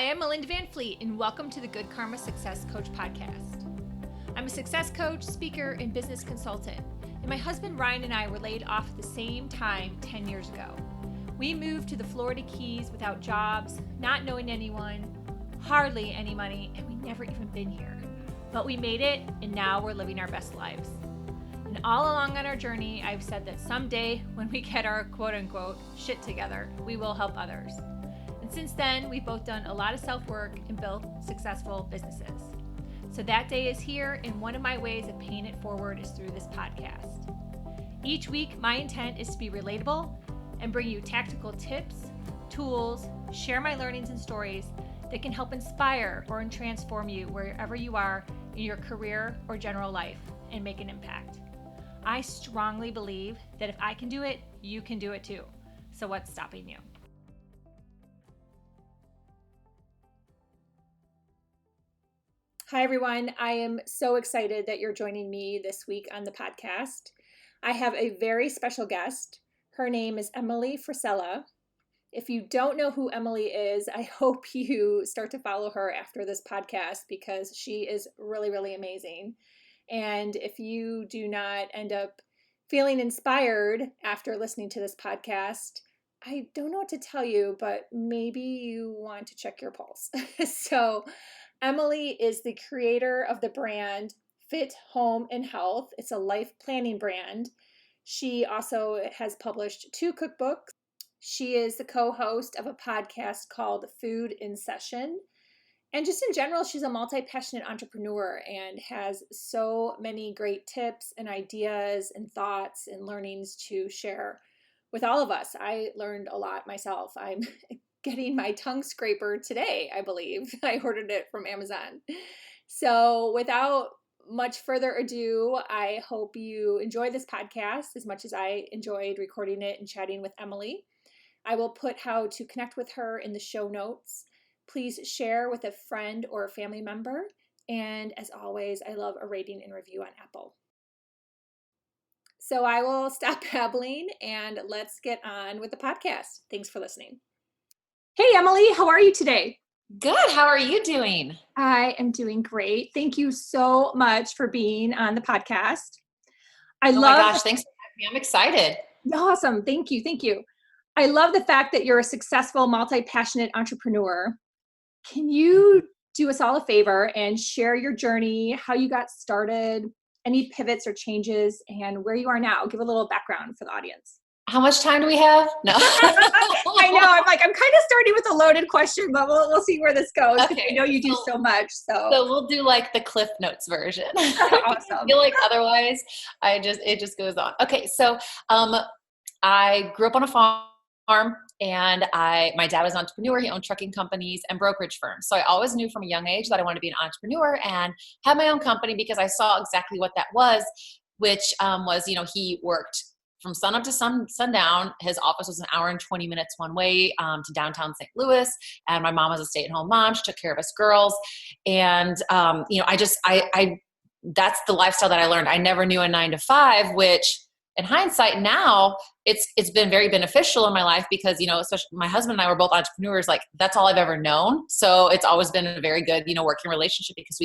Hi, I'm Melinda Van Fleet, and welcome to the Good Karma Success Coach podcast. I'm a success coach, speaker, and business consultant, and my husband Ryan and I were laid off at the same time 10 years ago. We moved to the Florida Keys without jobs, not knowing anyone, hardly any money, and we never even been here. But we made it, and now we're living our best lives. And all along on our journey, I've said that someday when we get our quote-unquote shit together, we will help others. And since then, we've both done a lot of self-work and built successful businesses. So that day is here, and one of my ways of paying it forward is through this podcast. Each week, my intent is to be relatable and bring you tactical tips, tools, share my learnings and stories that can help inspire or transform you wherever you are in your career or general life and make an impact. I strongly believe that if I can do it, you can do it too. So what's stopping you? Hi, everyone. I am so excited that you're joining me this week on the podcast. I have a very special guest. Her name is Emily Frisella. If you don't know who Emily is, I hope you start to follow her after this podcast because she is really, really amazing. And if you do not end up feeling inspired after listening to this podcast, I don't know what to tell you, but maybe you want to check your pulse. So Emily is the creator of the brand Fit Home and Health. It's a life planning brand. She also has published 2 cookbooks. She is the co-host of a podcast called Food in Session. And just in general, she's a multi-passionate entrepreneur and has so many great tips and ideas and thoughts and learnings to share with all of us. I learned a lot myself. I'm getting my tongue scraper today, I believe. I ordered it from Amazon. So without much further ado, I hope you enjoy this podcast as much as I enjoyed recording it and chatting with Emily. I will put how to connect with her in the show notes. Please share with a friend or a family member. And as always, I love a rating and review on Apple. So I will stop babbling and let's get on with the podcast. Thanks for listening. Hey, Emily, how are you today? Good. How are you doing? I am doing great. Thank you so much for being on the podcast. My gosh, thanks for having me. I'm excited. Awesome. Thank you. Thank you. I love the fact that you're a successful, multi-passionate entrepreneur. Can you do us all a favor and share your journey, how you got started, any pivots or changes, and where you are now? Give a little background for the audience. How much time do we have? No. I know. I'm kind of starting with a loaded question, but we'll see where this goes. Okay. I know you do so much. So we'll do like the Cliff Notes version. Awesome. I feel like otherwise it just goes on. Okay. So I grew up on a farm and my dad was an entrepreneur. He owned trucking companies and brokerage firms. So I always knew from a young age that I wanted to be an entrepreneur and have my own company because I saw exactly what that was, which was, he worked from sun up to sundown. His office was an hour and 20 minutes one way to downtown St. Louis. And my mom was a stay-at-home mom. She took care of us girls. And, that's the lifestyle that I learned. I never knew a 9-to-5, which in hindsight now it's been very beneficial in my life because, especially my husband and I were both entrepreneurs. Like that's all I've ever known. So it's always been a very good, working relationship because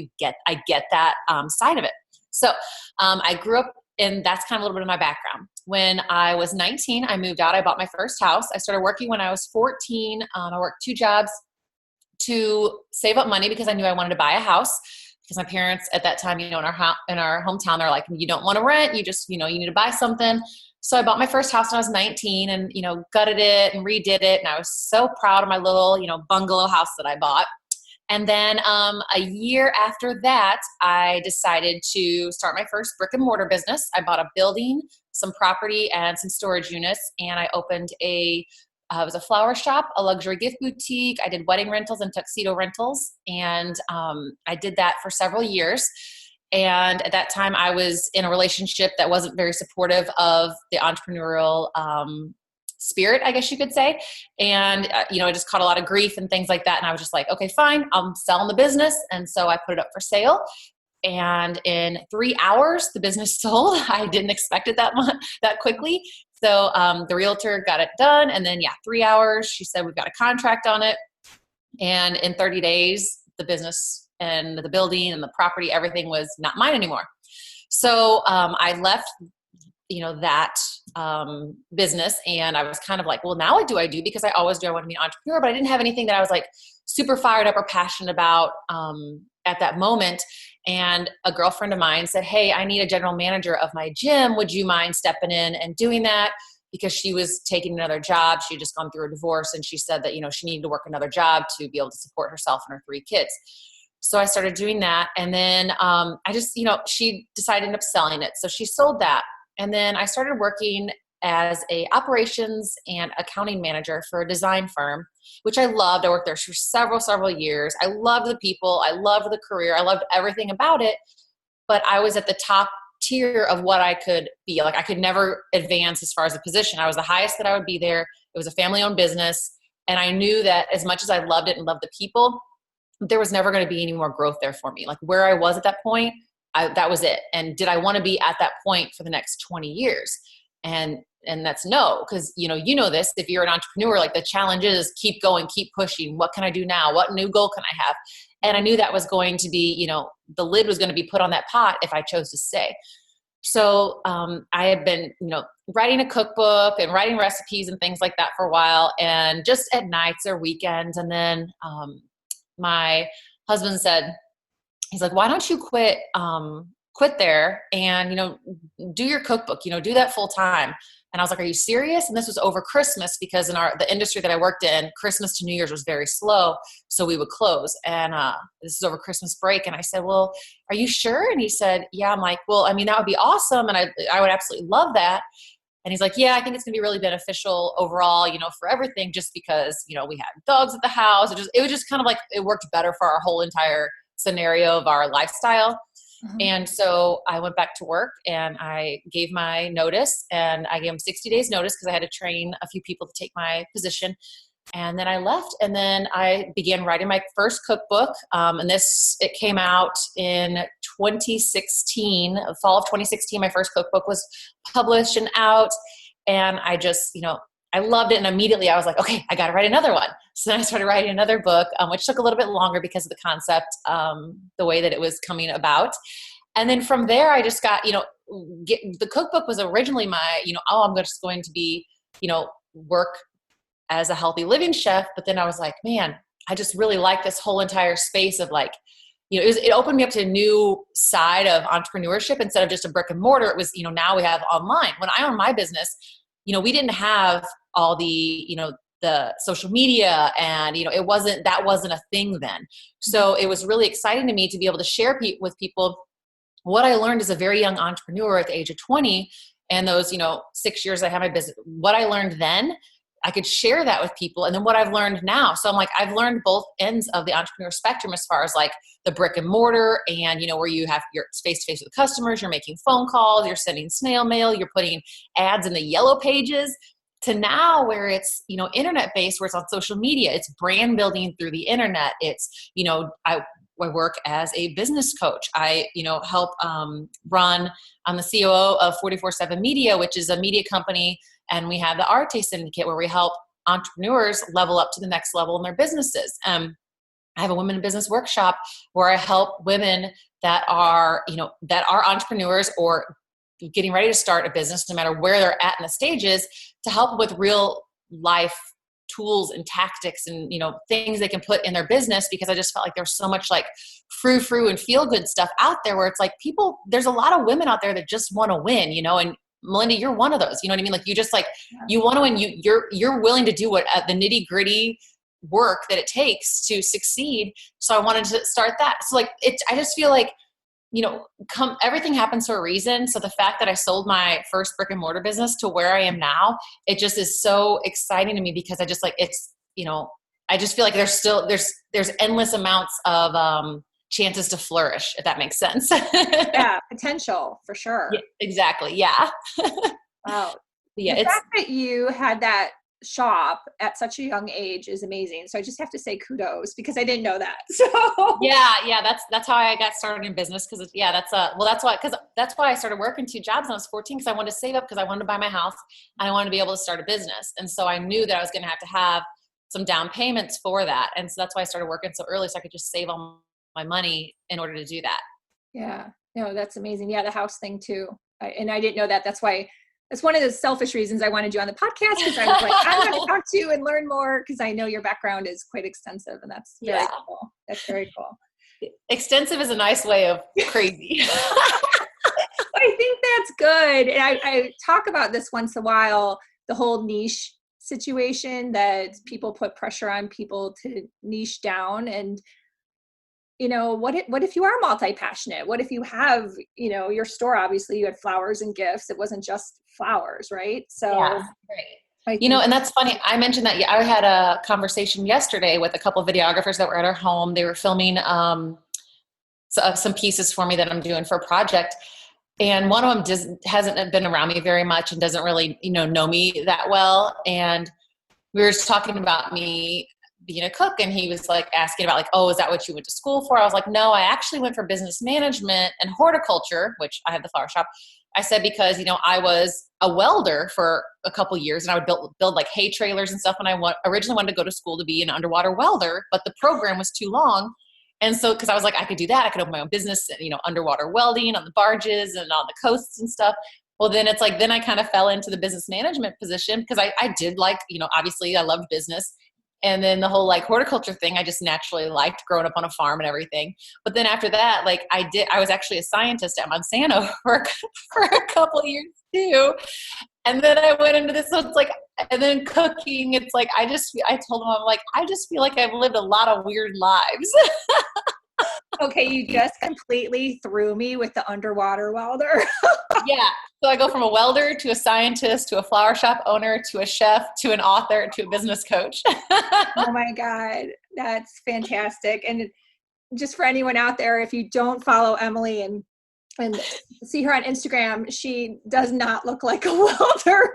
I get that side of it. So I grew up, and that's kind of a little bit of my background. When I was 19, I moved out. I bought my first house. I started working when I was 14. I worked 2 jobs to save up money because I knew I wanted to buy a house. Because my parents at that time, in our hometown, they're like, you don't want to rent. You just, you need to buy something. So I bought my first house when I was 19 and, gutted it and redid it. And I was so proud of my little, bungalow house that I bought. And then a year after that, I decided to start my first brick and mortar business. I bought a building, some property, and some storage units. And I opened it was a flower shop, a luxury gift boutique. I did wedding rentals and tuxedo rentals. And I did that for several years. And at that time, I was in a relationship that wasn't very supportive of the entrepreneurial spirit, I guess you could say. And, I just caught a lot of grief and things like that. And I was just like, okay, fine, I'm selling the business. And so I put it up for sale. And in 3 hours, the business sold. I didn't expect it that quickly. So the realtor got it done. And then, 3 hours, she said, we've got a contract on it. And in 30 days, the business and the building and the property, everything was not mine anymore. So I left, that business, and I was kind of like, well, now what do I do? Because I always do. I want to be an entrepreneur, but I didn't have anything that I was like super fired up or passionate about at that moment. And a girlfriend of mine said, hey, I need a general manager of my gym. Would you mind stepping in and doing that? Because she was taking another job. She had just gone through a divorce, and she said that, she needed to work another job to be able to support herself and her 3 kids. So I started doing that. And then I just, she decided to end up selling it. So she sold that. And then I started working as a operations and accounting manager for a design firm, which I loved. I worked there for several years. I loved the people. I loved the career. I loved everything about it. But I was at the top tier of what I could be. Like I could never advance as far as a position. I was the highest that I would be there. It was a family-owned business. And I knew that as much as I loved it and loved the people, there was never going to be any more growth there for me. Like where I was at that point, that was it. And did I want to be at that point for the next 20 years? And that's no, because you know this, if you're an entrepreneur, like the challenge is keep going, keep pushing. What can I do now? What new goal can I have? And I knew that was going to be, the lid was going to be put on that pot if I chose to stay. So I had been, writing a cookbook and writing recipes and things like that for a while, and just at nights or weekends. And then my husband said, he's like, why don't you quit there and, do your cookbook, do that full time. And I was like, are you serious? And this was over Christmas, because in the industry that I worked in, Christmas to New Year's was very slow. So we would close. And this is over Christmas break. And I said, well, are you sure? And he said, yeah. I'm like, well, I mean, that would be awesome. And I would absolutely love that. And he's like, yeah, I think it's gonna be really beneficial overall, for everything, just because, we had dogs at the house. It was just kind of like, it worked better for our whole entire scenario of our lifestyle. Mhm. And so I went back to work and I gave my notice, and I gave them 60 days notice because I had to train a few people to take my position. And then I left, and then I began writing my first cookbook. And it came out in 2016, fall of 2016. My first cookbook was published and out. And I just, I loved it. And immediately I was like, okay, I got to write another one. So then I started writing another book, which took a little bit longer because of the concept, the way that it was coming about. And then from there, I just got, the cookbook was originally my, I'm just going to be, work as a healthy living chef. But then I was like, man, I just really like this whole entire space of like, it opened me up to a new side of entrepreneurship. Instead of just a brick and mortar, it was, now we have online. When I owned my business, we didn't have all the social media, and, that wasn't a thing then. So it was really exciting to me to be able to share with people what I learned as a very young entrepreneur at the age of 20. And those, 6 years I had my business, what I learned then, I could share that with people. And then what I've learned now. So I'm like, I've learned both ends of the entrepreneur spectrum, as far as like the brick and mortar and, where you have your face to face with customers, you're making phone calls, you're sending snail mail, you're putting ads in the yellow pages, to now where it's, internet based, where it's on social media, it's brand building through the internet. It's, I work as a business coach. I, help run. I'm the COO of 44/7 Media, which is a media company. And we have the Arte Syndicate, where we help entrepreneurs level up to the next level in their businesses. I have a women in business workshop where I help women that are entrepreneurs or getting ready to start a business, no matter where they're at in the stages, to help with real life tools and tactics and, things they can put in their business. Because I just felt like there's so much like frou and feel good stuff out there, where it's like there's a lot of women out there that just want to win, and Melinda, you're one of those, you know what I mean? Like you just like, you want to win, you're willing to do what the nitty gritty work that it takes to succeed. So I wanted to start that. So like, I just feel like, everything happens for a reason. So the fact that I sold my first brick and mortar business to where I am now, it just is so exciting to me, because I just like, it's, I just feel like there's endless amounts of, chances to flourish, if that makes sense. Yeah, potential for sure. Yeah, exactly. Yeah. Wow. Yeah. The fact that you had that shop at such a young age is amazing. So I just have to say kudos, because I didn't know that. So yeah, that's how I got started in business. Cause that's why I started working 2 jobs when I was 14. Cause I wanted to save up, because I wanted to buy my house and I wanted to be able to start a business. And so I knew that I was going to have some down payments for that. And so that's why I started working so early, so I could just save all my money in order to do that. Yeah. No, that's amazing. Yeah, the house thing too. And I didn't know that. That's why, that's one of the selfish reasons I wanted you on the podcast, because I was like, I want to talk to you and learn more, because I know your background is quite extensive, and that's very Yeah. cool. That's very cool. Extensive is a nice way of crazy. I think that's good. And I talk about this once in a while, the whole niche situation, that people put pressure on people to niche down. And what if you are multi-passionate? What if you have, your store, obviously you had flowers and gifts. It wasn't just flowers, right? Yeah. So Right. I think, And that's funny. I mentioned that I had a conversation yesterday with a couple of videographers that were at our home. They were filming some pieces for me that I'm doing for a project. And one of them hasn't been around me very much and doesn't really, know me that well. And we were just talking about me being a cook, and he was like asking about like, oh, is that what you went to school for? I was like, no, I actually went for business management and horticulture, which I have the flower shop. I said, because, I was a welder for a couple years, and I would build like hay trailers and stuff. And I originally wanted to go to school to be an underwater welder, but the program was too long. And so, because I was like, I could do that. I could open my own business, underwater welding on the barges and on the coasts and stuff. Well, then it's like, then I kind of fell into the business management position, because I did like, obviously I loved business. And then the whole like horticulture thing, I just naturally liked growing up on a farm and everything. But then after that, like I was actually a scientist at Monsanto for a couple of years too. And then I went into this, so it's like, and then cooking, it's like, I told him, I'm like, I just feel like I've lived a lot of weird lives. okay, you just completely threw me with the underwater welder. Yeah. So I go from a welder to a scientist to a flower shop owner to a chef to an author to a business coach. Oh my God, that's fantastic. And just for anyone out there, if you don't follow Emily and see her on Instagram, she does not look like a welder.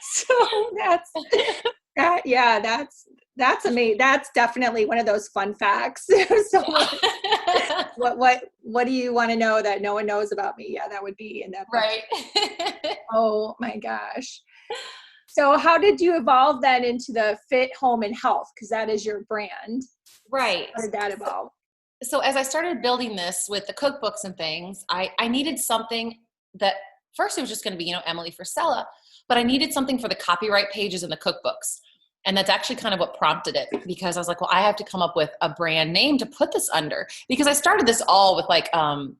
So that's amazing. That's definitely one of those fun facts. So what do you want to know that no one knows about me? Yeah, that would be in that book. Right. Oh my gosh. So how did you evolve then into the fit home and health? Because that is your brand. Right. How did that evolve? So as I started building this with the cookbooks and things, I needed something that first it was just going to be, Emily Frisella, but I needed something for the copyright pages in the cookbooks. And that's actually kind of what prompted it, because I was like, well, I have to come up with a brand name to put this under, because I started this all with like,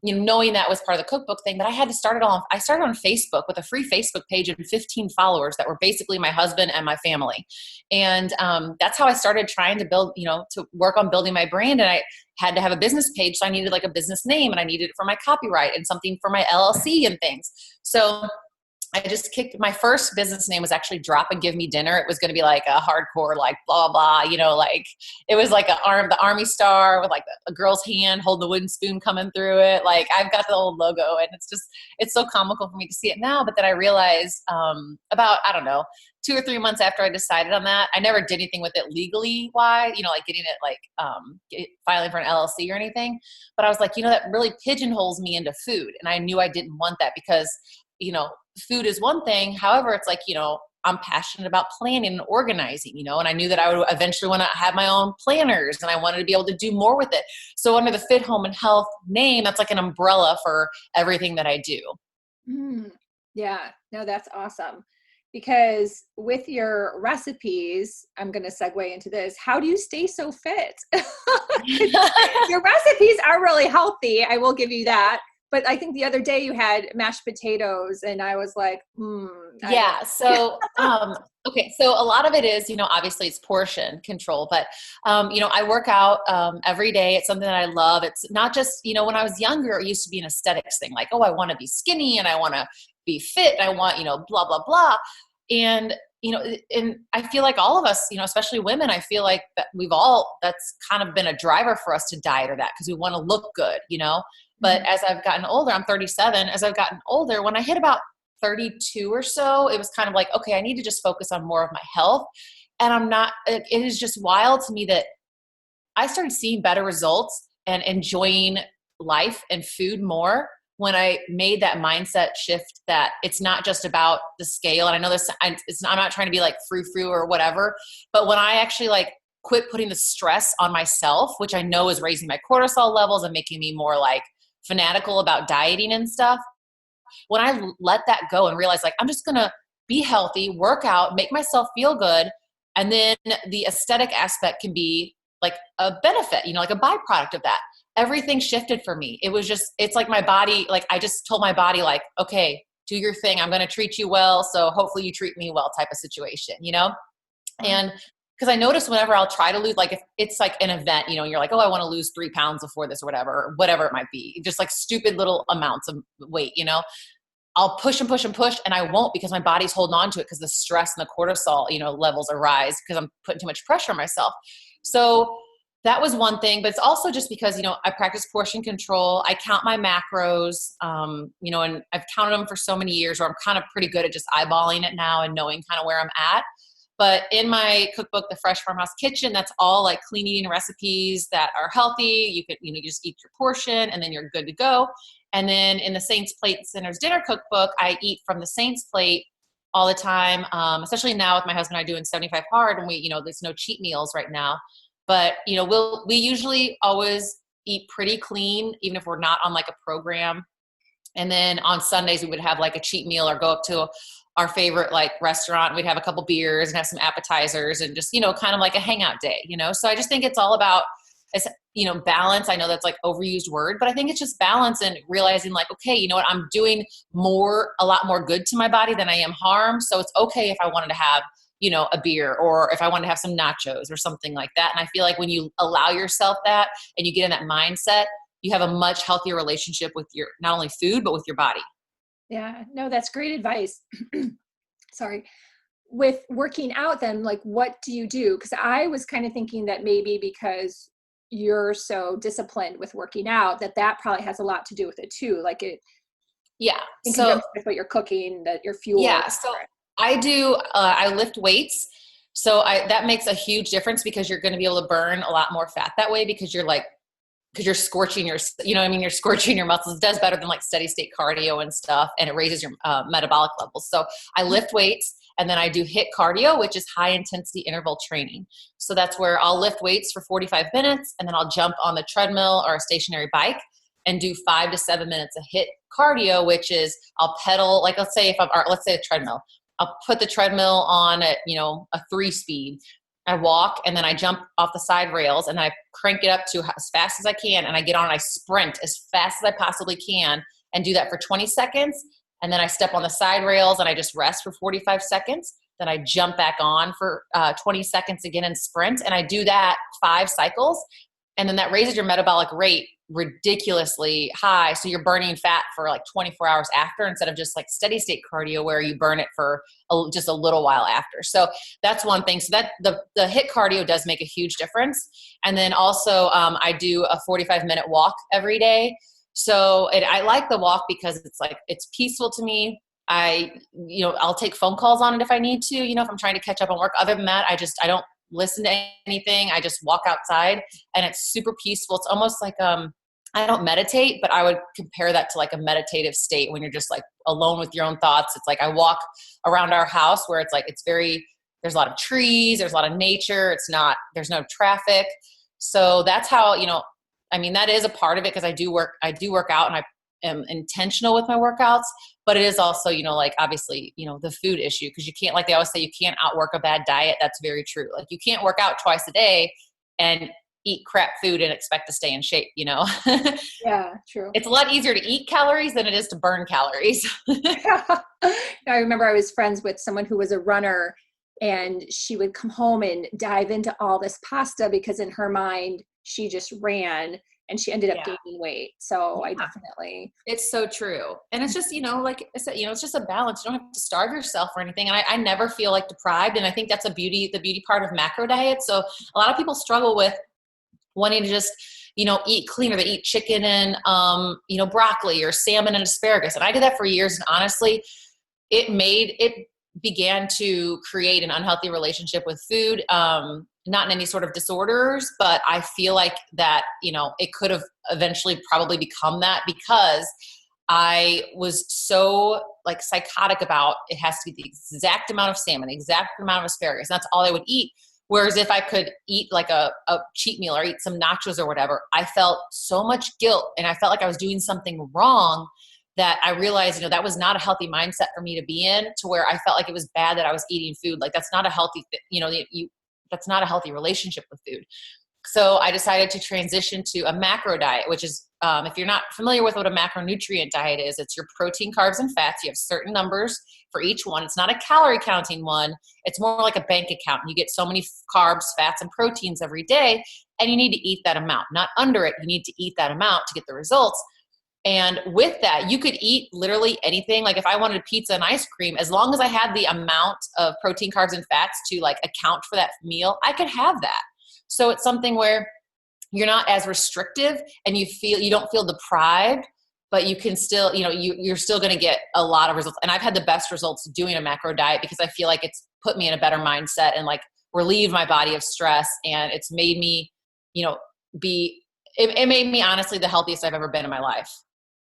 knowing that was part of the cookbook thing, but I had to start it all. I started on Facebook with a free Facebook page and 15 followers that were basically my husband and my family. And that's how I started trying to build, to work on building my brand. And I had to have a business page. So I needed like a business name, and I needed it for my copyright and something for my LLC and things. So I just my first business name was actually Drop and Give Me Dinner. It was going to be like a hardcore, like blah, blah, like it was like the army star with like a girl's hand holding the wooden spoon coming through it. Like I've got the old logo, and it's so comical for me to see it now. But then I realized about, I don't know, 2 or 3 months after I decided on that, I never did anything with it legally. Why? Like getting it like filing for an LLC or anything. But I was like, that really pigeonholes me into food. And I knew I didn't want that, because food is one thing. However, it's like, I'm passionate about planning and organizing, and I knew that I would eventually want to have my own planners, and I wanted to be able to do more with it. So under the Fit Home and Health name, that's like an umbrella for everything that I do. Yeah, no, that's awesome. Because with your recipes, I'm going to segue into this. How do you stay so fit? Your recipes are really healthy. I will give you that. But I think the other day you had mashed potatoes, and I was like, yeah. So, okay. So a lot of it is, obviously it's portion control, but, I work out, every day. It's something that I love. It's not just, when I was younger, it used to be an aesthetics thing. Like, oh, I want to be skinny and I want to be fit. And I want, blah, blah, blah. And, and I feel like all of us, especially women, I feel like that that's kind of been a driver for us to diet or that, because we want to look good, But as I've gotten older, I'm 37. As I've gotten older, when I hit about 32 or so, it was kind of like, okay, I need to just focus on more of my health. And it is just wild to me that I started seeing better results and enjoying life and food more when I made that mindset shift that it's not just about the scale. And I know this, I'm not trying to be like frou-frou or whatever, but when I actually like quit putting the stress on myself, which I know is raising my cortisol levels and making me more like fanatical about dieting and stuff, when I let that go and realize like, I'm just going to be healthy, work out, make myself feel good. And then the aesthetic aspect can be like a benefit, like a byproduct of that. Everything shifted for me. It was just, it's like my body, like I just told my body like, okay, do your thing. I'm going to treat you well. So hopefully you treat me well type of situation. Wow. And because I notice whenever I'll try to lose, like if it's like an event, you're like, oh, I want to lose 3 pounds before this or whatever it might be, just like stupid little amounts of weight. I'll push and push and push, and I won't because my body's holding on to it because the stress and the cortisol, levels arise because I'm putting too much pressure on myself. So that was one thing, but it's also just because, I practice portion control. I count my macros, and I've counted them for so many years where I'm kind of pretty good at just eyeballing it now and knowing kind of where I'm at. But in my cookbook, The Fresh Farmhouse Kitchen, that's all like clean eating recipes that are healthy. You could, you just eat your portion and then you're good to go. And then in the Saints Plate Center's dinner cookbook, I eat from the Saints Plate all the time, especially now with my husband and I doing 75 hard, and we, there's no cheat meals right now. But, we usually always eat pretty clean, even if we're not on like a program. And then on Sundays, we would have like a cheat meal or go up to our favorite like restaurant. We'd have a couple beers and have some appetizers and just, kind of like a hangout day. So I just think it's all about, balance. I know that's like overused word, but I think it's just balance and realizing like, okay, you know what, I'm doing a lot more good to my body than I am harm. So it's okay if I wanted to have, a beer or if I wanted to have some nachos or something like that. And I feel like when you allow yourself that and you get in that mindset, you have a much healthier relationship with your, not only food, but with your body. Yeah, no, that's great advice. Sorry. With working out then, like what do you do? Because I was kind of thinking that maybe because you're so disciplined with working out, that probably has a lot to do with it too. Like it Yeah. in So, conjunction with what you're cooking, that your fuel. yeah. So I lift weights. So that makes a huge difference because you're going to be able to burn a lot more fat that way because you're scorching you're scorching your muscles. It does better than like steady state cardio and stuff. And it raises your metabolic levels. So I lift weights and then I do HIIT cardio, which is high intensity interval training. So that's where I'll lift weights for 45 minutes and then I'll jump on the treadmill or a stationary bike and do 5 to 7 minutes of HIIT cardio, which is I'll pedal, like let's say a treadmill. I'll put the treadmill on at, a 3 speed. I walk and then I jump off the side rails and I crank it up to as fast as I can. And I get on and I sprint as fast as I possibly can and do that for 20 seconds. And then I step on the side rails and I just rest for 45 seconds. Then I jump back on for 20 seconds again and sprint. And I do that 5 cycles. And then that raises your metabolic rate ridiculously high. So you're burning fat for like 24 hours after instead of just like steady state cardio where you burn it for just a little while after. So that's one thing. So that the HIIT cardio does make a huge difference. And then also I do a 45-minute walk every day. So I like the walk because it's peaceful to me. I'll take phone calls on it if I need to, if I'm trying to catch up on work. Other than that, I don't listen to anything. I just walk outside and it's super peaceful. It's almost like, I don't meditate, but I would compare that to like a meditative state when you're just like alone with your own thoughts. It's like I walk around our house where there's a lot of trees, there's a lot of nature. There's no traffic. So that's how, that is a part of it because I do work out and I am intentional with my workouts, but it is also, obviously, the food issue because you can't, like they always say, you can't outwork a bad diet. That's very true. Like you can't work out twice a day and eat crap food and expect to stay in shape, Yeah, true. It's a lot easier to eat calories than it is to burn calories. I remember I was friends with someone who was a runner and she would come home and dive into all this pasta because in her mind, she just ran and she ended up gaining weight. So I definitely. It's so true. And it's just, like I said, it's just a balance. You don't have to starve yourself or anything. And I never feel like deprived. And I think that's the beauty part of macro diet. So a lot of people struggle with wanting to just, eat clean, or they eat chicken and, broccoli or salmon and asparagus. And I did that for years. And honestly, it began to create an unhealthy relationship with food. Not in any sort of disorders, but I feel like that, it could have eventually probably become that because I was so like psychotic about it has to be the exact amount of salmon, the exact amount of asparagus. That's all I would eat. Whereas if I could eat like a cheat meal or eat some nachos or whatever, I felt so much guilt and I felt like I was doing something wrong that I realized, that was not a healthy mindset for me to be in, to where I felt like it was bad that I was eating food. Like that's not a healthy, that's not a healthy relationship with food. So I decided to transition to a macro diet, which is, if you're not familiar with what a macronutrient diet is, it's your protein, carbs, and fats. You have certain numbers for each one. It's not a calorie counting one. It's more like a bank account. You get so many carbs, fats, and proteins every day, and you need to eat that amount. Not under it. You need to eat that amount to get the results. And with that, you could eat literally anything. Like if I wanted pizza and ice cream, as long as I had the amount of protein, carbs, and fats to like account for that meal, I could have that. So it's something where you're not as restrictive and you don't feel deprived, but you can still, you're still going to get a lot of results. And I've had the best results doing a macro diet because I feel like it's put me in a better mindset and like relieved my body of stress. And it's made me, it made me honestly the healthiest I've ever been in my life.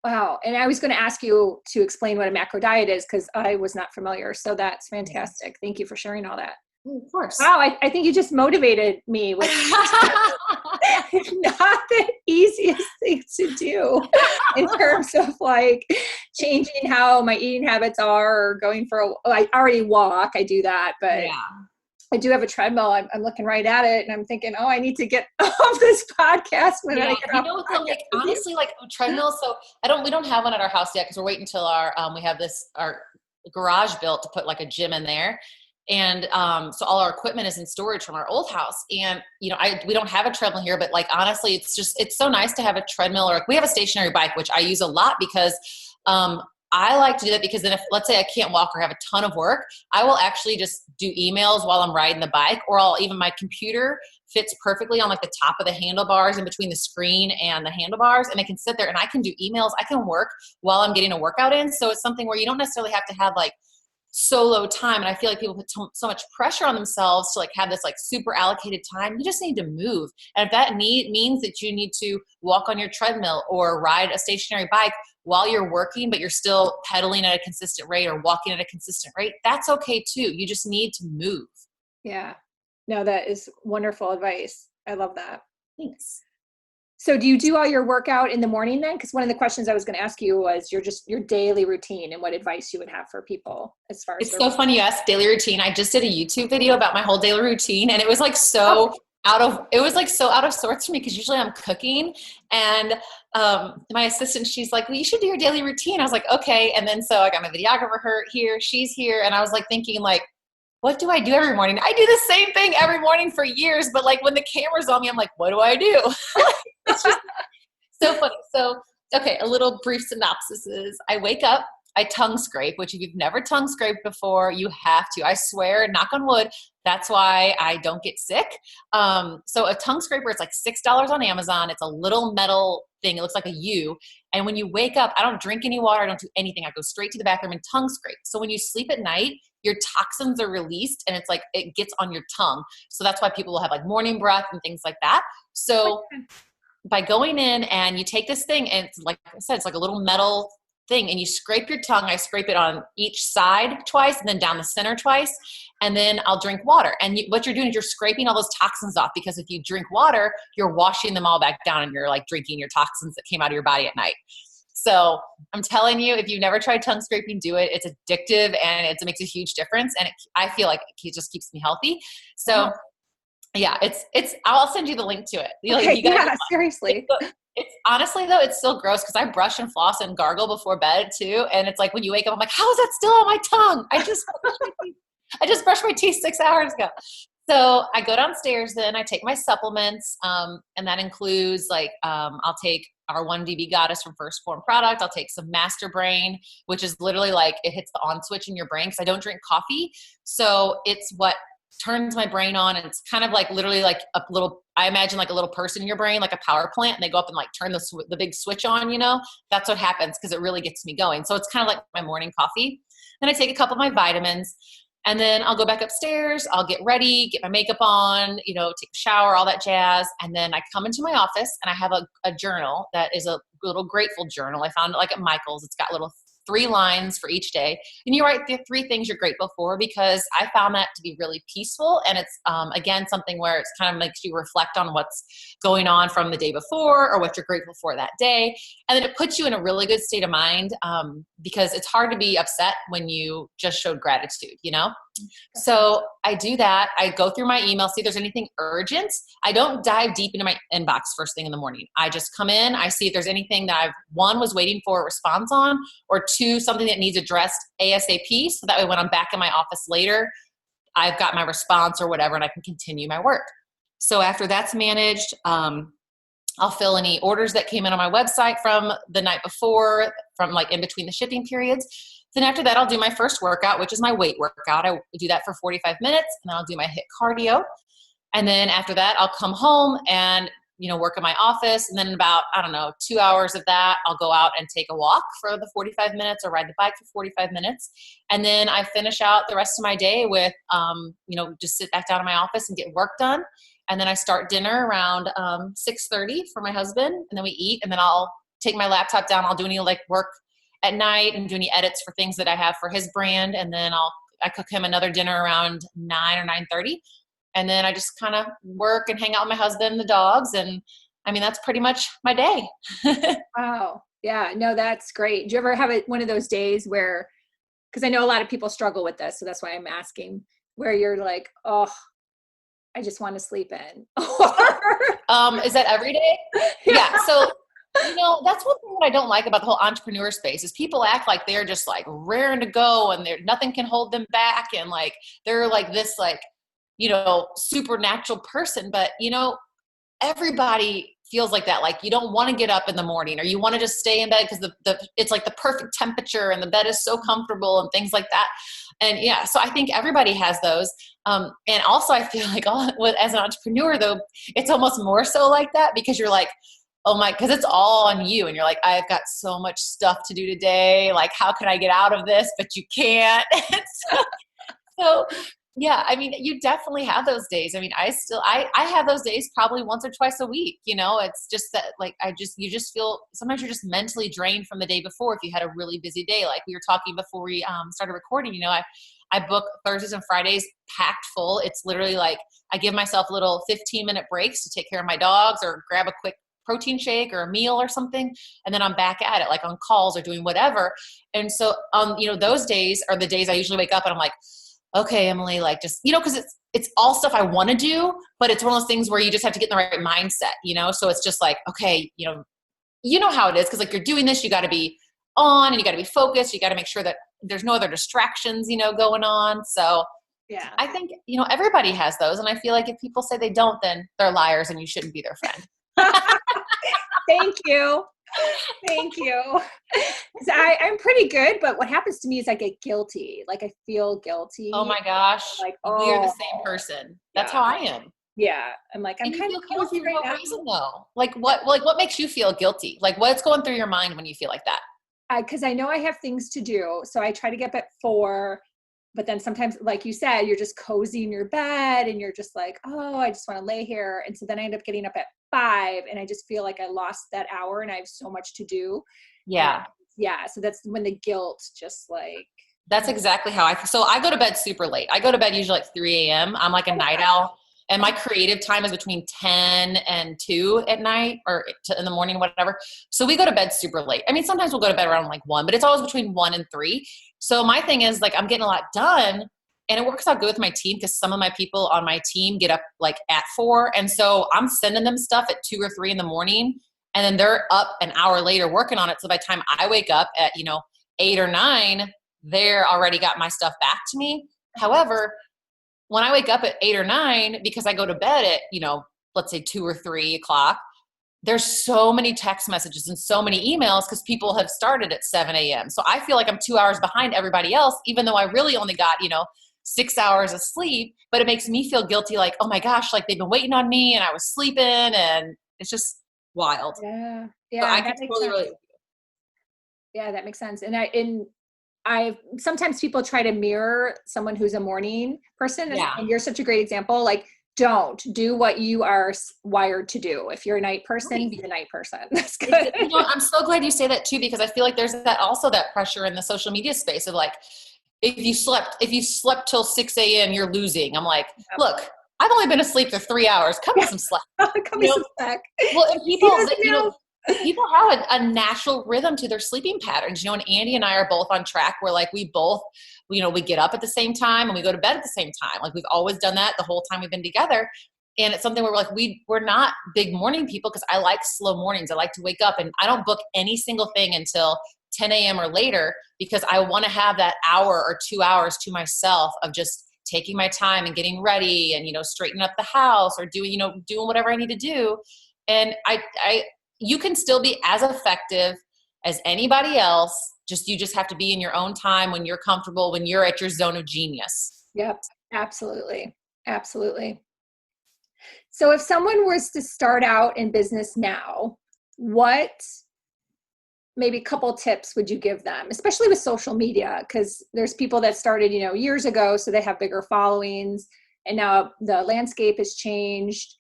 Wow. And I was going to ask you to explain what a macro diet is because I was not familiar. So that's fantastic. Thank you for sharing all that. Of course. Wow, I think you just motivated me, which is not the easiest thing to do in terms of like changing how my eating habits are or going for I already walk, I do that, but yeah. I do have a treadmill. I'm looking right at it and I'm thinking, I need to get off this podcast when I get off. Like honestly, like treadmill. So we don't have one at our house yet because we're waiting until we have our garage built to put like a gym in there. And so all our equipment is in storage from our old house. And, we don't have a treadmill here, but like, honestly, it's so nice to have a treadmill or we have a stationary bike, which I use a lot because I like to do that because then if, let's say I can't walk or have a ton of work, I will actually just do emails while I'm riding the bike, or even my computer fits perfectly on like the top of the handlebars in between the screen and the handlebars. And I can sit there and I can do emails. I can work while I'm getting a workout in. So it's something where you don't necessarily have to have like solo time. And I feel like people put so much pressure on themselves to like have this like super allocated time. You just need to move. And if that means that you need to walk on your treadmill or ride a stationary bike while you're working, but you're still pedaling at a consistent rate or walking at a consistent rate, that's okay too. You just need to move. Yeah. No, that is wonderful advice. I love that. Thanks. So do you do all your workout in the morning then? Because one of the questions I was going to ask you was your daily routine and what advice you would have for people as far as it's so funny you asked daily routine. I just did a YouTube video about my whole daily routine and it was like so out of sorts for me because usually I'm cooking and my assistant, she's like, well, you should do your daily routine. I was like, okay. And then so I got my videographer here, she's here. And I was like thinking like, what do I do every morning? I do the same thing every morning for years, but like when the camera's on me, I'm like, what do I do? It's just so funny. So, okay, a little brief synopsis is I wake up, I tongue scrape, which if you've never tongue scraped before, you have to. I swear, knock on wood, that's why I don't get sick. So a tongue scraper, it's like $6 on Amazon. It's a little metal thing. It looks like a U. And when you wake up, I don't drink any water. I don't do anything. I go straight to the bathroom and tongue scrape. So when you sleep at night, your toxins are released and it's like it gets on your tongue. So that's why people will have like morning breath and things like that. So by going in and you take this thing and it's like I said, it's like a little metal thing and you scrape your tongue. I scrape it on each side twice and then down the center twice. And then I'll drink water. And what you're doing is you're scraping all those toxins off because if you drink water, you're washing them all back down and you're like drinking your toxins that came out of your body at night. So I'm telling you, if you've never tried tongue scraping, do it. It's addictive and it makes a huge difference. And I feel like it just keeps me healthy. So yeah, I'll send you the link to it. Seriously. It's honestly though, it's still gross because I brush and floss and gargle before bed too. And it's like when you wake up, I'm like, how is that still on my tongue? I just brushed my teeth 6 hours ago. So I go downstairs, then I take my supplements. And that includes like, I'll take our 1DB Goddess from First Form product. I'll take some Master Brain, which is literally like it hits the on switch in your brain because I don't drink coffee. So it's what turns my brain on. And it's kind of like literally like I imagine like a little person in your brain, like a power plant, and they go up and like turn the big switch on, that's what happens because it really gets me going. So it's kind of like my morning coffee. Then I take a couple of my vitamins. And then I'll go back upstairs, I'll get ready, get my makeup on, take a shower, all that jazz. And then I come into my office and I have a journal that is a little grateful journal. I found it like at Michael's. It's got little 3 lines for each day. And you write the 3 things you're grateful for, because I found that to be really peaceful. And it's, again, something where it's kind of makes you reflect on what's going on from the day before or what you're grateful for that day. And then it puts you in a really good state of mind, because it's hard to be upset when you just showed gratitude, you know? So I do that. I go through my email, see if there's anything urgent. I don't dive deep into my inbox first thing in the morning. I just come in, I see if there's anything that one, was waiting for a response on, or 2, something that needs addressed ASAP. So that way when I'm back in my office later, I've got my response or whatever, and I can continue my work. So after that's managed, I'll fill any orders that came in on my website from the night before, from like in between the shipping periods. Then after that, I'll do my first workout, which is my weight workout. I do that for 45 minutes, and then I'll do my HIIT cardio. And then after that, I'll come home and, work in my office. And then in about, 2 hours of that, I'll go out and take a walk for the 45 minutes or ride the bike for 45 minutes. And then I finish out the rest of my day with, just sit back down in my office and get work done. And then I start dinner around 6:30 for my husband, and then we eat, and then I'll take my laptop down. I'll do any work at night and do any edits for things that I have for his brand. And then I cook him another dinner around 9 or 9:30. And then I just kind of work and hang out with my husband and the dogs. And that's pretty much my day. Wow. Yeah, no, that's great. Do you ever have one of those days where, because I know a lot of people struggle with this, so that's why I'm asking, where you're like, oh, I just want to sleep in? Is that every day? Yeah. So, that's one thing that I don't like about the whole entrepreneur space is people act like they're just raring to go and nothing can hold them back. And they're this supernatural person. But, everybody feels like that. You don't want to get up in the morning, or you want to just stay in bed because it's the perfect temperature and the bed is so comfortable and things like that. And yeah, so I think everybody has those. And also I feel as an entrepreneur though, it's almost more so like that, because you're oh my, because it's all on you. And you're I've got so much stuff to do today. How can I get out of this? But you can't. so yeah, you definitely have those days. I have those days probably once or twice a week. It's just that you just feel, sometimes you're just mentally drained from the day before if you had a really busy day. Like we were talking before we started recording, I book Thursdays and Fridays packed full. It's literally I give myself little 15-minute breaks to take care of my dogs or grab a quick protein shake or a meal or something. And then I'm back at it, on calls or doing whatever. And so, those days are the days I usually wake up and I'm okay, Emily, just, cause it's all stuff I want to do, but it's one of those things where you just have to get in the right mindset, so it's just okay, how it is. Cause you're doing this, you got to be on and you got to be focused. You got to make sure that there's no other distractions, going on. So yeah, I think, everybody has those. And I feel if people say they don't, then they're liars and you shouldn't be their friend. Thank you. Thank you. I'm pretty good, but what happens to me is I get guilty. I feel guilty. Oh my gosh. We are the same person. That's how I am. Yeah. I'm I'm kind of guilty for no reason though. What makes you feel guilty? What's going through your mind when you feel like that? Because I know I have things to do. So I try to get up at 4, but then sometimes, like you said, you're just cozy in your bed and you're just oh, I just want to lay here. And so then I end up getting up at 5 and I just feel I lost that hour and I have so much to do. Yeah. Yeah. So that's when the guilt just That's exactly how so I go to bed super late. I go to bed usually 3 a.m. I'm a night owl. And my creative time is between 10 and 2 at night or in the morning, whatever. So we go to bed super late. Sometimes we'll go to bed around 1, but it's always between 1 and 3. So my thing is I'm getting a lot done, and it works out good with my team because some of my people on my team get up at 4. And so I'm sending them stuff at 2 or 3 in the morning, and then they're up an hour later working on it. So by the time I wake up at, 8 or 9, they're already got my stuff back to me. However, when I wake up at 8 or 9, because I go to bed at, let's say 2 or 3 o'clock, there's so many text messages and so many emails because people have started at 7 a.m. So I feel I'm 2 hours behind everybody else, even though I really only got, 6 hours of sleep, but it makes me feel guilty. Oh my gosh, they've been waiting on me and I was sleeping, and it's just wild. Yeah. Yeah. So I can totally relate. Yeah, that makes sense. And I sometimes people try to mirror someone who's a morning person, Yeah. and you're such a great example. don't do what you are wired to do. If you're a night person, Right. be the night person. That's good. I'm so glad you say that too, because I feel like there's that also that pressure in the social media space of like, if you slept till 6 a.m., you're losing. I'm like, look, I've only been asleep for 3 hours. Cut me Yeah. some slack. Cut You me know, some slack. well, and He people that, doesn't know. people have a natural rhythm to their sleeping patterns, and Andy and I are both on track where like we both, we get up at the same time and we go to bed at the same time. Like we've always done that the whole time we've been together. And it's something where we're like, we're not big morning people because I like slow mornings. I like to wake up and I don't book any single thing until 10 a.m. or later because I want to have that hour or 2 hours to myself of just taking my time and getting ready and, straightening up the house or doing whatever I need to do. And you can still be as effective as anybody else. You just have to be in your own time when you're comfortable, when you're at your zone of genius. Yep, absolutely. Absolutely. So if someone was to start out in business now, what maybe a couple tips would you give them, especially with social media? Because there's people that started, years ago, so they have bigger followings, and now the landscape has changed.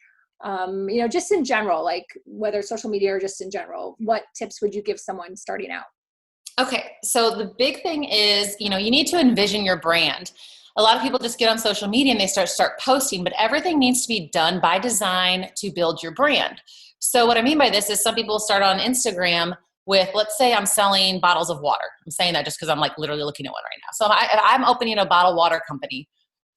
Just in general, like whether social media or just in general, what tips would you give someone starting out? Okay, so the big thing is, you need to envision your brand. A lot of people just get on social media and they start posting, but everything needs to be done by design to build your brand. So what I mean by this is some people start on Instagram with, let's say I'm selling bottles of water. I'm saying that just because I'm like literally looking at one right now. So I'm opening a bottled water company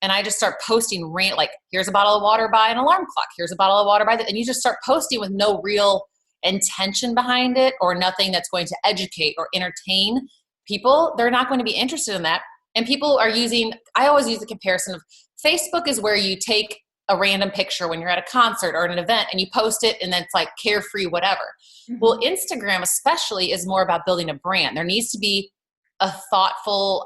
and I just start posting like, here's a bottle of water by an alarm clock. Here's a bottle of water by and you just start posting with no real intention behind it or nothing that's going to educate or entertain people. They're not going to be interested in that. And people are I always use the comparison of Facebook is where you take a random picture when you're at a concert or at an event and you post it and then it's like carefree, whatever. Mm-hmm. Well, Instagram especially is more about building a brand. There needs to be a thoughtful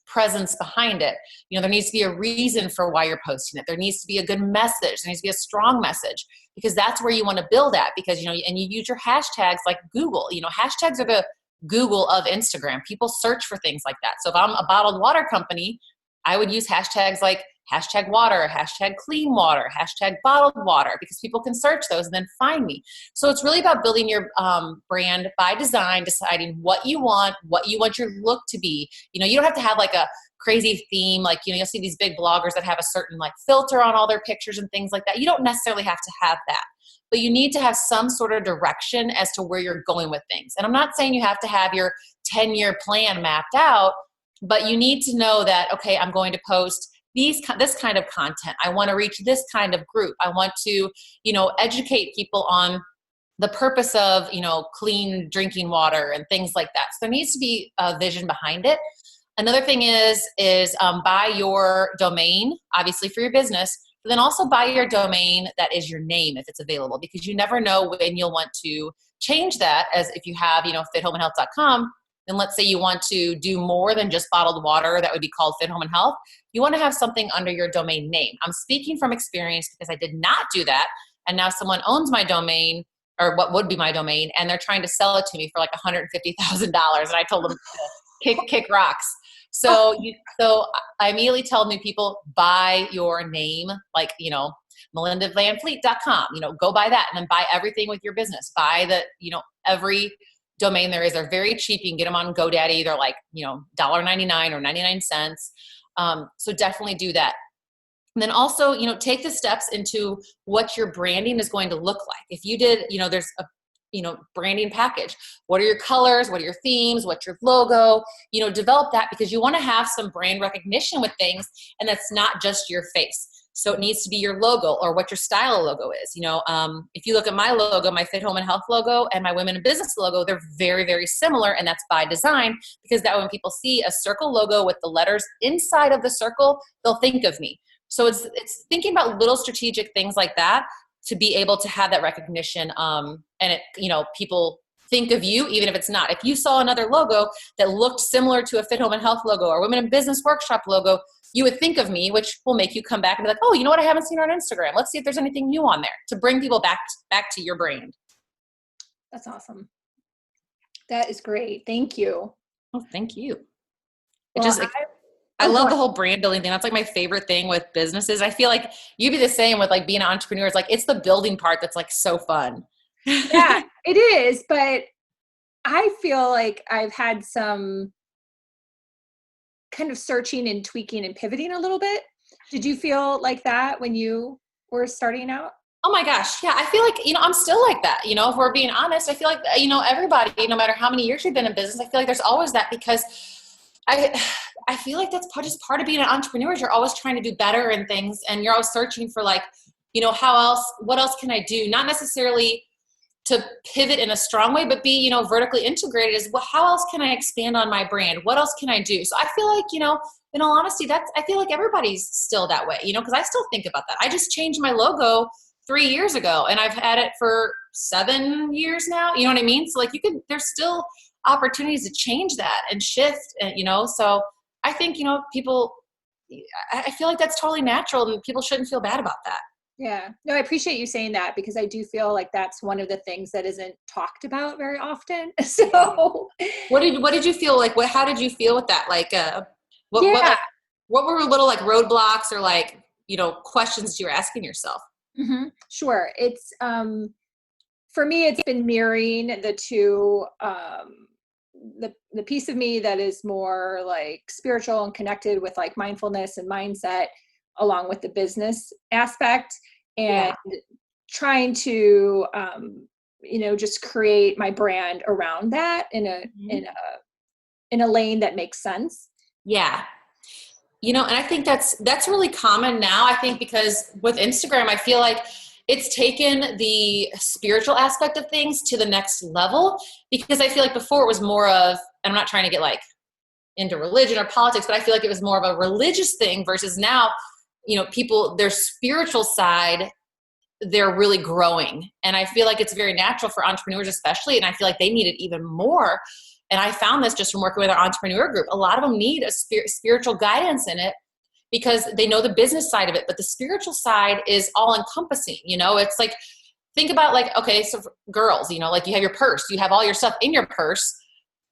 presence behind it. There needs to be a reason for why you're posting it. There needs to be a good message. There needs to be a strong message because that's where you want to build at because, and you use your hashtags like Google. Hashtags are the Google of Instagram. People search for things like that. So if I'm a bottled water company, I would use hashtags like hashtag water, hashtag clean water, hashtag bottled water, because people can search those and then find me. So it's really about building your brand by design, deciding what you want your look to be. You don't have to have like a crazy theme. Like, you'll see these big bloggers that have a certain like filter on all their pictures and things like that. You don't necessarily have to have that, but you need to have some sort of direction as to where you're going with things. And I'm not saying you have to have your 10-year plan mapped out, but you need to know that, okay, I'm going to post this kind of content. I want to reach this kind of group. I want to, educate people on the purpose of, clean drinking water and things like that. So there needs to be a vision behind it. Another thing is buy your domain, obviously for your business, but then also buy your domain that is your name if it's available, because you never know when you'll want to change that. As if you have, fithomeandhealth.com, then let's say you want to do more than just bottled water that would be called Fit Home and Health. You want to have something under your domain name. I'm speaking from experience because I did not do that. And now someone owns my domain, or what would be my domain, and they're trying to sell it to me for like $150,000. And I told them to kick rocks. So I immediately tell new people, buy your name, like, melindavanfleet.com, go buy that and then buy everything with your business. Buy every domain there is. They're very cheap. You can get them on GoDaddy. They're like, $1.99 or 99 cents. So definitely do that. And then also, take the steps into what your branding is going to look like. If you did, there's a branding package. What are your colors? What are your themes? What's your logo? Develop that because you want to have some brand recognition with things, and that's not just your face. So it needs to be your logo or what your style logo is. If you look at my logo, my Fit Home and Health logo and my Women in Business logo, they're very, very similar, and that's by design because that when people see a circle logo with the letters inside of the circle, they'll think of me. So it's thinking about little strategic things like that to be able to have that recognition. And it, people think of you, even if it's not. If you saw another logo that looked similar to a Fit Home and Health logo or Women in Business Workshop logo, you would think of me, which will make you come back and be like, oh, you know what? I haven't seen her on Instagram. Let's see if there's anything new on there to bring people back to your brand. That's awesome. That is great. Thank you. Oh, thank you. Well, I Oh, go love on. the whole brand building thing. That's like my favorite thing with businesses. I feel like you'd be the same with like being an entrepreneur. It's like, it's the building part that's like so fun. Yeah, it is. But I feel like I've had some kind of searching and tweaking and pivoting a little bit. Did you feel like that when you were starting out? Oh my gosh. Yeah. I feel like, I'm still like that. If we're being honest, I feel like, everybody, no matter how many years you've been in business, I feel like there's always that because I, I feel like that's just part of being an entrepreneur is you're always trying to do better in things and you're always searching for like, what else can I do? Not necessarily to pivot in a strong way, but be, vertically integrated is how else can I expand on my brand? What else can I do? So I feel like, in all honesty, I feel like everybody's still that way, because I still think about that. I just changed my logo 3 years ago and I've had it for 7 years now. You know what I mean? So like there's still opportunities to change that and shift and, so I think, people, I feel like that's totally natural and people shouldn't feel bad about that. Yeah. No, I appreciate you saying that because I do feel like that's one of the things that isn't talked about very often. Yeah. So, What did you feel like? How did you feel with that? Like, yeah. what were little like roadblocks or like, questions you were asking yourself? Sure. It's for me it's been mirroring the two the piece of me that is more like spiritual and connected with like mindfulness and mindset along with the business aspect and Yeah. trying to just create my brand around that Mhm. in a lane that makes sense. Yeah. And I think that's really common now. I think because with Instagram, I feel like it's taken the spiritual aspect of things to the next level because I feel like before it was more of, and I'm not trying to get like into religion or politics, but I feel like it was more of a religious thing versus now, people, their spiritual side, they're really growing. And I feel like it's very natural for entrepreneurs, especially. And I feel like they need it even more. And I found this just from working with our entrepreneur group. A lot of them need a spiritual guidance in it because they know the business side of it, but the spiritual side is all encompassing. It's like, think about like, okay, so for girls, like you have your purse, you have all your stuff in your purse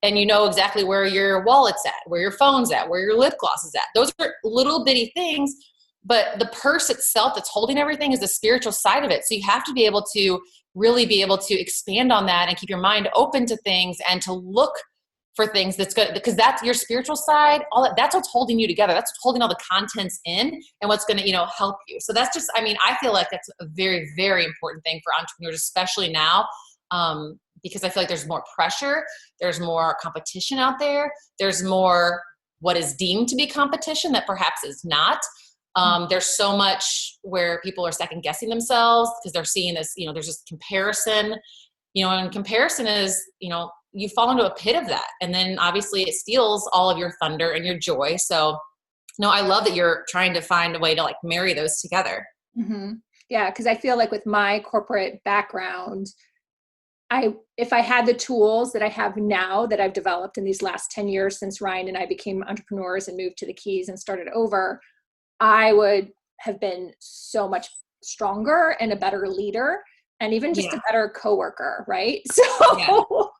and you know exactly where your wallet's at, where your phone's at, where your lip gloss is at. Those are little bitty things, but the purse itself that's holding everything is the spiritual side of it. So you have to be able to really be able to expand on that and keep your mind open to things and to look for things that's good because that's your spiritual side. That's what's holding you together. That's what's holding all the contents in and what's going to, help you. So that's just, I feel like that's a very, very important thing for entrepreneurs, especially now. Because I feel like there's more pressure, there's more competition out there, there's more what is deemed to be competition that perhaps is not. There's so much where people are second guessing themselves because they're seeing this, there's this comparison, and comparison is, you fall into a pit of that. And then obviously it steals all of your thunder and your joy. So no, I love that you're trying to find a way to like marry those together. hmm Yeah, because I feel like with my corporate background, if I had the tools that I have now that I've developed in these last 10 years since Ryan and I became entrepreneurs and moved to the Keys and started over, I would have been so much stronger and a better leader and even just Yeah. a better coworker, right? Yeah. So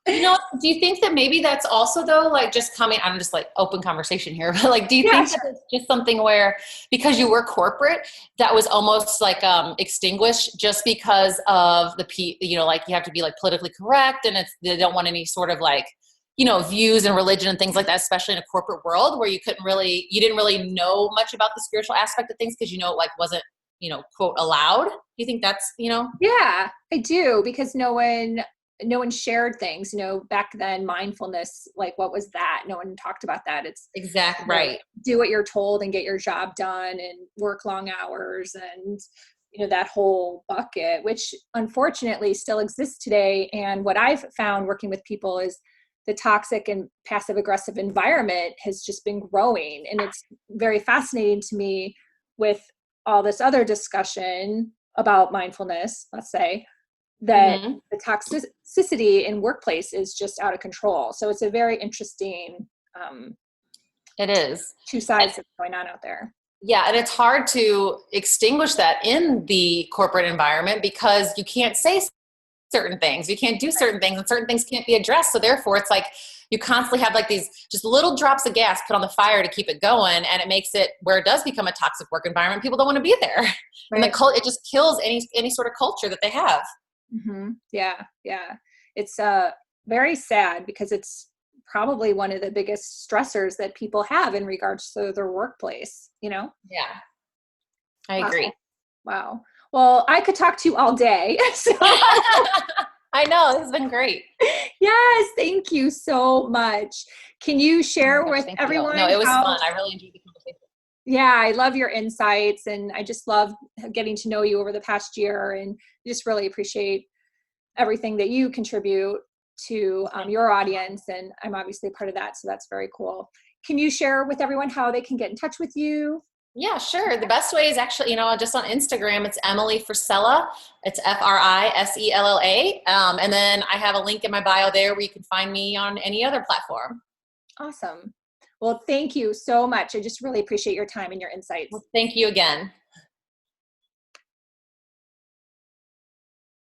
Do you think that maybe that's also though, like just coming, I'm just like open conversation here, but like, do you yeah, think that sure. it's just something where, because you were corporate, that was almost like extinguished just because of like you have to be like politically correct and they don't want any sort of like, views and religion and things like that, especially in a corporate world where you didn't really know much about the spiritual aspect of things because, it like wasn't, quote allowed. Do you think that's? Yeah, I do because no one shared things, back then mindfulness, like what was that? No one talked about that. It's Exactly right. do what you're told and get your job done and work long hours and that whole bucket, which unfortunately still exists today. And what I've found working with people is the toxic and passive aggressive environment has just been growing. And it's very fascinating to me with all this other discussion about mindfulness, let's say, that Hmm. the toxicity in workplace is just out of control. So it's a very interesting um, It is. two sides that's going on out there. Yeah, and it's hard to extinguish that in the corporate environment because you can't say certain things. You can't do certain things, and certain things can't be addressed. So therefore, it's like you constantly have like these just little drops of gas put on the fire to keep it going, and it makes it where it does become a toxic work environment. People don't want to be there, and Right. it just kills any sort of culture that they have. Yeah. Yeah. It's very sad because it's probably one of the biggest stressors that people have in regards to their workplace, you know? Yeah, I Wow. agree. Wow. Well, I could talk to you all day. So, I know this has been great. yes, thank you so much. Can you Oh my share gosh, with thank you. No, everyone it was how, fun. I really enjoyed the conversation. yeah, I love your insights and I just love getting to know you over the past year and just really appreciate everything that you contribute to Thank your you. audience. And I'm obviously part of that. So that's very cool. Can you share with everyone how they can get in touch with you? Yeah, sure. The best way is actually, just on Instagram, it's Emily Frisella. It's Frisella. And then I have a link in my bio there where you can find me on any other platform. Awesome. Well, thank you so much. I just really appreciate your time and your insights. Well, thank you again.